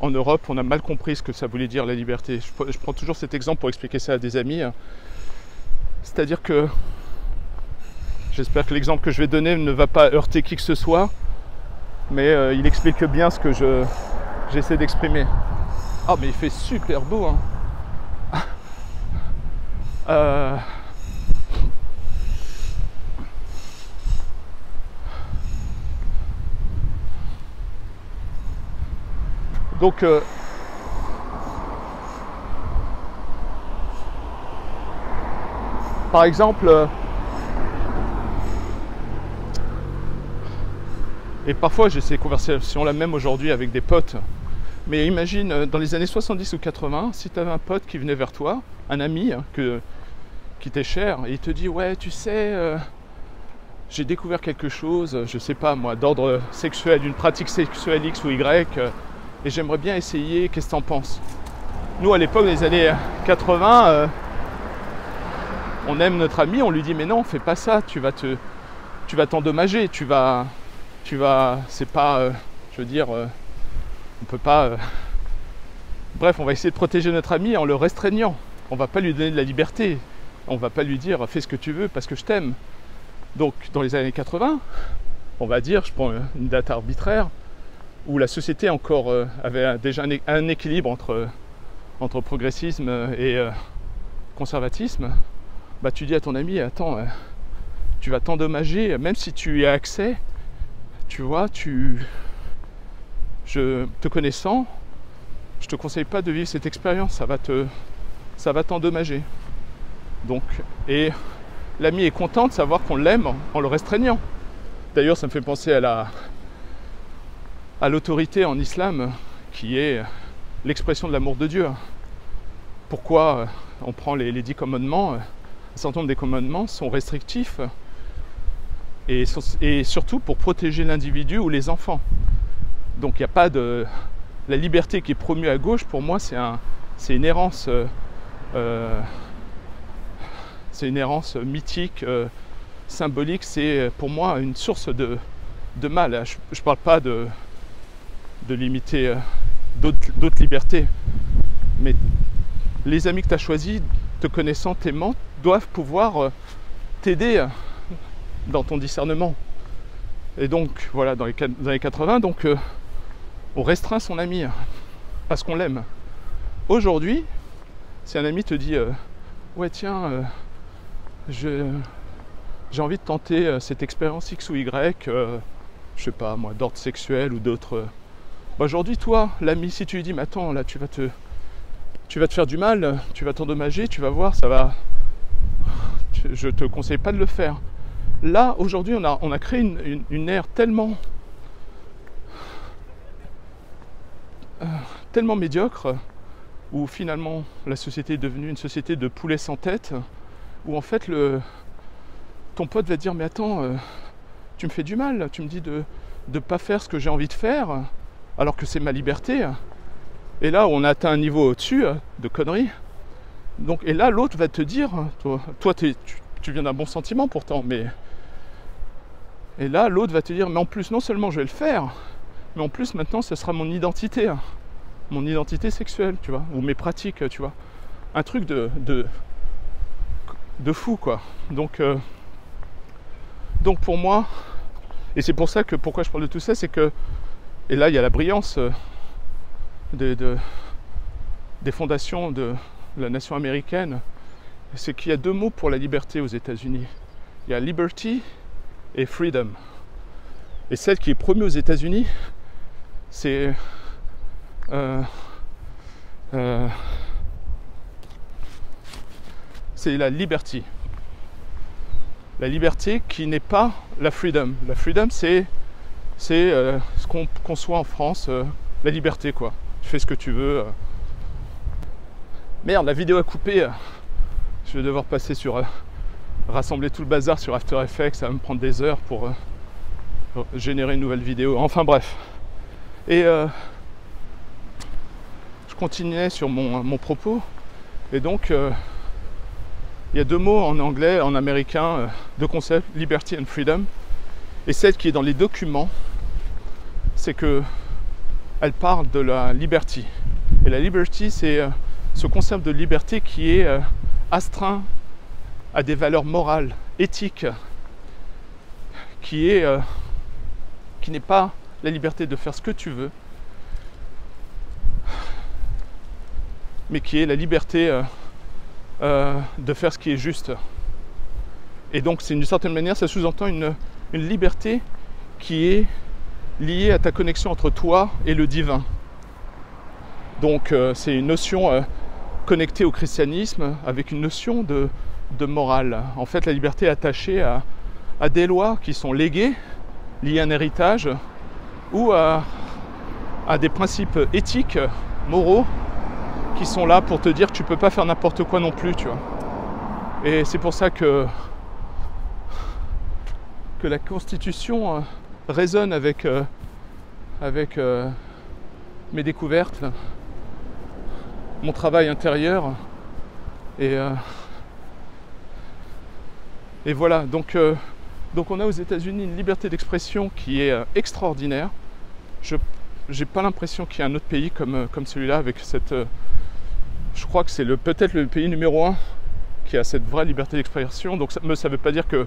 en Europe, on a mal compris ce que ça voulait dire la liberté. Je prends toujours cet exemple pour expliquer ça à des amis. C'est-à-dire que j'espère que l'exemple que je vais donner ne va pas heurter qui que ce soit, mais il explique bien ce que j'essaie d'exprimer. Ah, mais il fait super beau, hein. Donc par exemple, et parfois j'ai ces conversations-là même aujourd'hui avec des potes, mais imagine dans les années 70 ou 80, si tu avais un pote qui venait vers toi, un ami qui t'est cher, et il te dit ouais tu sais, j'ai découvert quelque chose, je sais pas moi, d'ordre sexuel, d'une pratique sexuelle X ou Y, et j'aimerais bien essayer, qu'est-ce que t'en penses? Nous à l'époque des années 80, on aime notre ami, on lui dit mais non, fais pas ça, tu vas t'endommager, c'est pas, je veux dire, on peut pas, bref, on va essayer de protéger notre ami en le restreignant. On va pas lui donner de la liberté, on va pas lui dire fais ce que tu veux parce que je t'aime. Donc dans les années 80, on va dire, je prends une date arbitraire, où la société encore avait déjà un équilibre entre progressisme et conservatisme, bah tu dis à ton ami attends, tu vas t'endommager, même si tu y as accès, tu vois, te connaissant, je te conseille pas de vivre cette expérience, ça va t'endommager. Donc, et l'ami est content de savoir qu'on l'aime en le restreignant. D'ailleurs, ça me fait penser à l'autorité en islam, qui est l'expression de l'amour de Dieu. Pourquoi on prend les 10 commandements, un certain nombre des commandements sont restrictifs, et surtout pour protéger l'individu ou les enfants. Donc il n'y a pas de... La liberté qui est promue à gauche, pour moi, c'est une errance mythique, symbolique. C'est pour moi une source de mal. Je ne parle pas de limiter d'autres libertés, mais les amis que tu as choisis, te connaissant, t'aimant, doivent pouvoir t'aider dans ton discernement. Et donc voilà, dans les années 80, donc on restreint son ami parce qu'on l'aime. Aujourd'hui, si un ami te dit ouais tiens, j'ai envie de tenter cette expérience X ou Y, je sais pas moi, d'ordre sexuel ou d'autres. Aujourd'hui, toi, l'ami, si tu lui dis mais attends, là tu vas te faire du mal, tu vas t'endommager, tu vas voir, ça va. Je te conseille pas de le faire. Là, aujourd'hui, on a créé une ère tellement médiocre, où finalement la société est devenue une société de poulets sans tête, où en fait ton pote va te dire mais attends, tu me fais du mal, tu me dis de pas faire ce que j'ai envie de faire, alors que c'est ma liberté. Et là, on a atteint un niveau au-dessus de conneries. Donc, et là, l'autre va te dire, toi tu viens d'un bon sentiment pourtant, mais... Et là, l'autre va te dire, mais en plus, non seulement je vais le faire, mais en plus, maintenant, ce sera mon identité sexuelle, tu vois, ou mes pratiques, tu vois. Un truc de fou, quoi. Donc pour moi, et c'est pour ça que, pourquoi je parle de tout ça, c'est que, et là, il y a la brillance des fondations de la nation américaine, c'est qu'il y a 2 mots pour la liberté aux États-Unis. Il y a liberty et freedom. Et celle qui est promue aux États-Unis, c'est la liberty. La liberté qui n'est pas la freedom. La freedom, c'est ce qu'on conçoit en France, la liberté, quoi. Tu fais ce que tu veux. Merde, la vidéo a coupé. Je vais devoir passer sur... rassembler tout le bazar sur After Effects, ça va me prendre des heures pour générer une nouvelle vidéo. Enfin bref. Et je continuais sur mon propos. Et donc, il y a 2 mots en anglais, en américain, 2 concepts, liberty and freedom. Et celle qui est dans les documents, c'est que elle parle de la liberty. Et la liberty, c'est ce concept de liberté qui est astreint à des valeurs morales, éthiques, qui n'est pas la liberté de faire ce que tu veux, mais qui est la liberté de faire ce qui est juste. Et donc, c'est d'une certaine manière, ça sous-entend une liberté qui est liée à ta connexion entre toi et le divin. Donc, c'est une notion connectée au christianisme, avec une notion de morale. En fait, la liberté est attachée à des lois qui sont léguées, liées à un héritage, ou à des principes éthiques, moraux, qui sont là pour te dire que tu peux pas faire n'importe quoi non plus, tu vois. Et c'est pour ça que la Constitution résonne avec mes découvertes, mon travail intérieur, et voilà. Donc on a aux États-Unis une liberté d'expression qui est extraordinaire. Je n'ai pas l'impression qu'il y a un autre pays comme celui-là avec cette... je crois que c'est peut-être le pays numéro 1 qui a cette vraie liberté d'expression. Donc ça ne veut pas dire que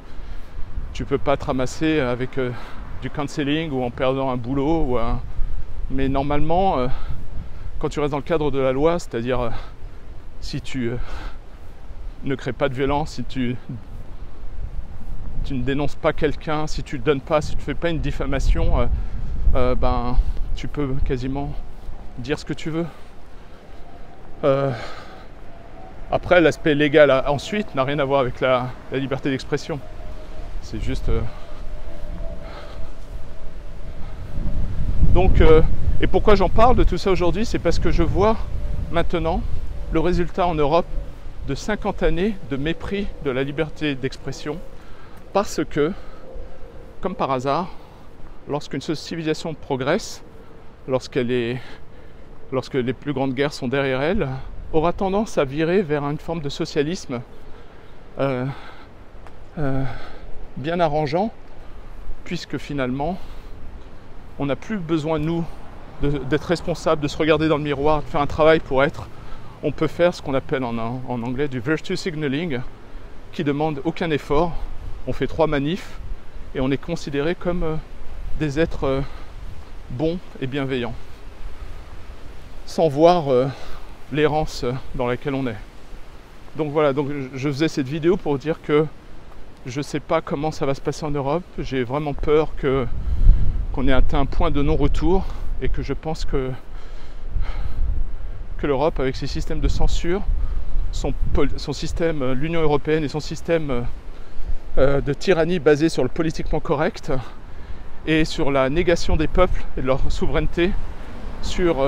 tu peux pas te ramasser avec du counseling ou en perdant un boulot. Mais normalement, quand tu restes dans le cadre de la loi, c'est-à-dire si tu ne crées pas de violence, si tu tu ne dénonces pas quelqu'un, si tu ne fais pas une diffamation, ben, tu peux quasiment dire ce que tu veux. Après, l'aspect légal ensuite n'a rien à voir avec la liberté d'expression. C'est juste... Donc, et pourquoi j'en parle de tout ça aujourd'hui? C'est parce que je vois maintenant le résultat en Europe de 50 années de mépris de la liberté d'expression, parce que, comme par hasard, lorsqu'une civilisation progresse, lorsque les plus grandes guerres sont derrière elle, aura tendance à virer vers une forme de socialisme bien arrangeant, puisque finalement, on n'a plus besoin, nous, d'être responsables, de se regarder dans le miroir, de faire un travail pour être. On peut faire ce qu'on appelle en anglais du virtue signaling, qui demande aucun effort. On fait 3 manifs et on est considéré comme des êtres bons et bienveillants, sans voir l'errance dans laquelle on est. Donc voilà, donc je faisais cette vidéo pour dire que je ne sais pas comment ça va se passer en Europe. J'ai vraiment peur qu'on ait atteint un point de non-retour, et que je pense que l'Europe, avec ses systèmes de censure, son système, l'Union européenne et son système de tyrannie basé sur le politiquement correct et sur la négation des peuples et de leur souveraineté, sur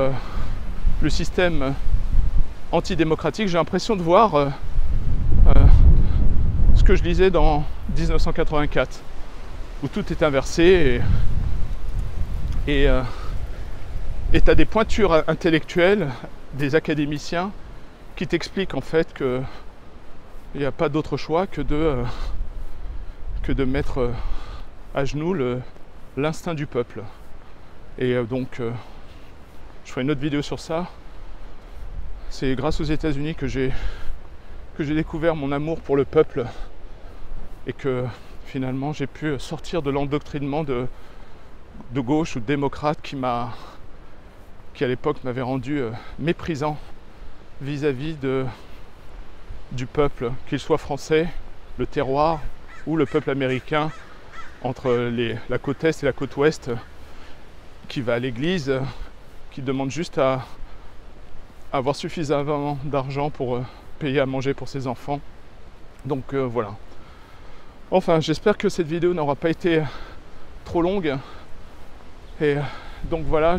le système antidémocratique, j'ai l'impression de voir ce que je lisais dans 1984, où tout est inversé et tu as des pointures intellectuelles, des académiciens qui t'expliquent en fait qu'il n'y a pas d'autre choix que de mettre à genoux l'instinct du peuple. Et donc, je ferai une autre vidéo sur ça. C'est grâce aux États-Unis que j'ai découvert mon amour pour le peuple, et que finalement j'ai pu sortir de l'endoctrinement de gauche ou de démocrate qui à l'époque m'avait rendu méprisant vis-à-vis du peuple, qu'il soit français, le terroir, ou le peuple américain, entre la côte est et la côte ouest, qui va à l'église, qui demande juste à avoir suffisamment d'argent pour payer à manger pour ses enfants. Donc voilà. Enfin, j'espère que cette vidéo n'aura pas été trop longue. Et donc voilà,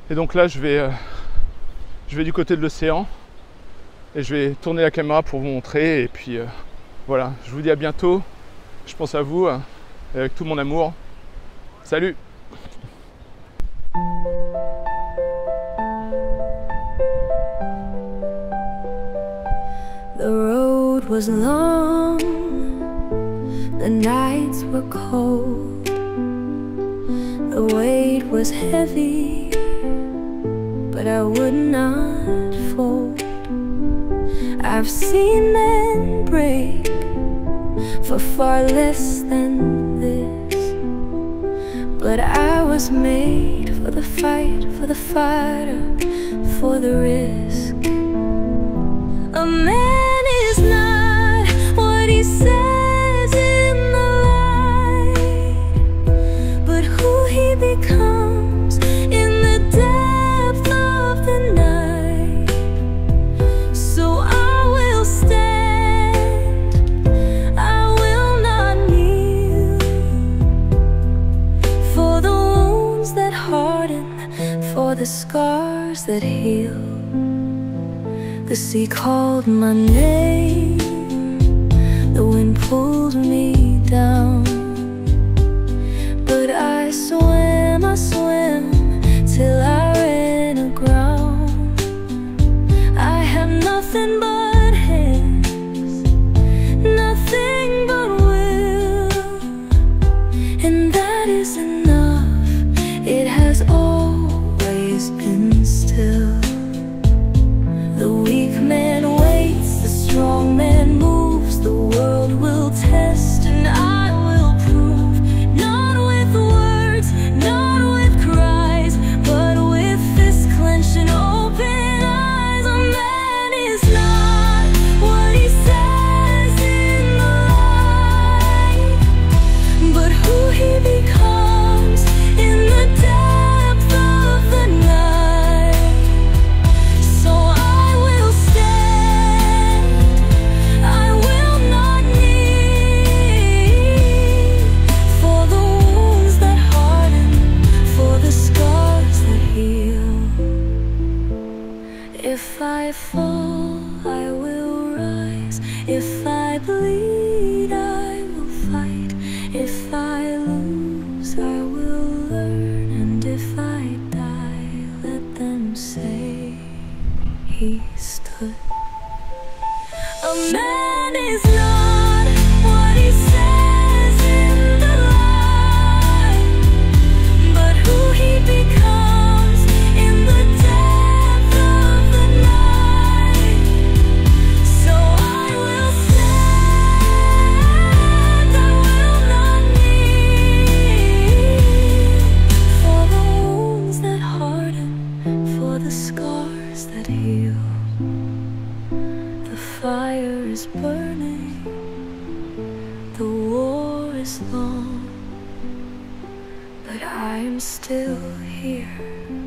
Et donc là, je vais du côté de l'océan et je vais tourner la caméra pour vous montrer. Et puis voilà, je vous dis à bientôt. Je pense à vous avec tout mon amour. Salut! The road was long, the nights were cold, the weight was heavy, but I would not fold. I've seen men break for far less than this, but I was made for the fight, for the fighter, for the risk. A man is not what he says in the light, but who he becomes in the depth of the night. So I will stand, I will not kneel, for the wounds that harden, for the scars that heal. The sea called my name, the wind pulled me down, but I swam till I ran aground. I have nothing but hands, nothing but will, and that is enough. It has always been still. The weak man waits, the strong man moves, the world will test the scars that heal. The fire is burning, the war is long, but I'm still here.